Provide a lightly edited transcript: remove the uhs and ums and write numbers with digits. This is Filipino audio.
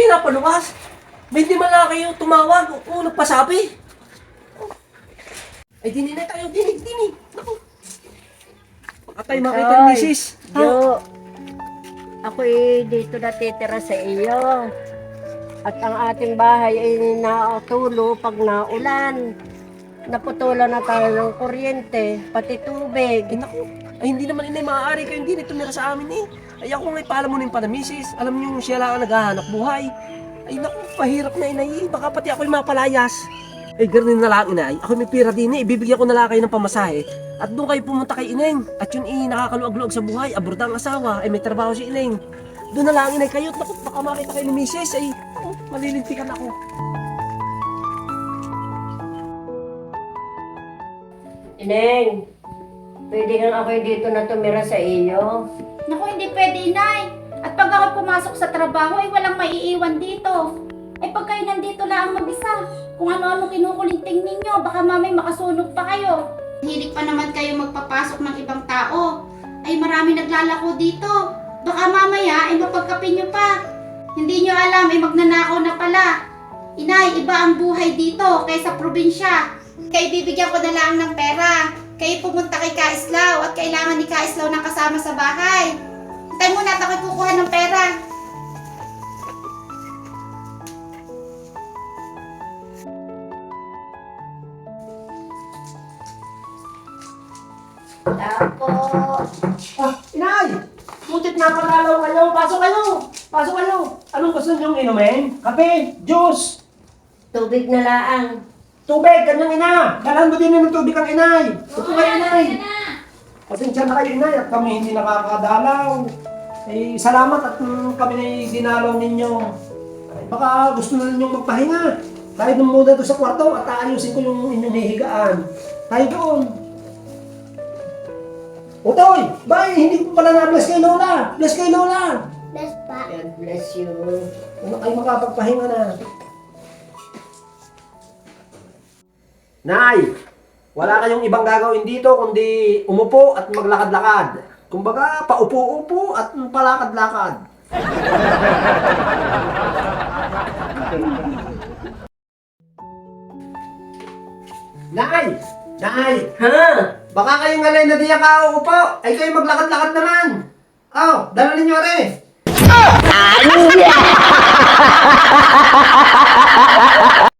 pinapaluwas. May hindi man lang kayo tumawag o nagpasabi. Ay, dini na tayo, dini. Naku. Baka tayo makita ni misis. Jo, ako dito natitira sa iyo. At ang ating bahay ay natulo pag naulan. Naputulan na tayo ng kuryente, pati tubig. Ay, naku. Ay, hindi naman inay maaari kayo hindi tumira sa amin eh. Ay, ako nga'y palamunin pa na misis. Alam niyo, siya lang ang naghahanap buhay. Ay, naku, pahirap na inay. Baka pati ako'y mapalayas. Ay, ganun na lang inay. Ako may pira din eh. Ibibigyan ko na lang kayo ng pamasahe. At doon kayo pumunta kay Ineng. At yun nakakaluag-luag sa buhay. Abroad ang asawa. Ay, may trabaho si Ineng. Doon na lang inay kayo. Naku, baka makita kayo ni misis. Ay, naku, malilintikan ako. Ineng, pwede kang ako dito na tumira sa iyo. Naku, hindi pwede, Inay. At pag ako pumasok sa trabaho, ay walang maiiwan dito. Ay pag kayo nandito lang mag-isa, kung ano-ano kinukulinting ninyo, baka mamay makasunog pa kayo. Hilig pa naman kayo magpapasok ng ibang tao. Ay marami naglalako dito. Baka mamaya ay mapagkape nyo pa. Hindi nyo alam ay magnanakaw na pala. Inay, iba ang buhay dito kaysa probinsya. Kaya bibigyan ko na lang ng pera. Kayo pumunta kay Kaislaw at kailangan ni Kaislaw ng kasama sa bahay. Hintay muna at ako'y kukuha ng pera. Tapos, Inay! Putit na pagalaw kayo! Pasok kayo! Pasok kayo! Anong gusto niyong inumin? Kape? Juice? tubig na laang. Tubig! Kanyang ina! Dalhan mo din ng tubig ang inay! Ito kayo inay! Pasensya na kayo inay at kami hindi nakakadalaw. Eh, salamat at kami na dinalaw ninyo. Ay, baka gusto na ninyong magpahinga. Tayo doon muna doon sa kwarto at aayusin ko yung inyong hihigaan. Tayo doon. Utoy! Bay! Hindi ko pala na-bless kay Lola! Bless kay Lola! God bless you. Ano kayo makapagpahinga na? Nay! Wala kayong ibang gagawin dito kundi umupo at maglakad-lakad. Kumbaga, paupo-upo at palakad-lakad. Nay! Nay! Ha? Baka kayong alay na diya ka uupo. Ay kayo maglakad-lakad naman. Oh, dala ninyo rin.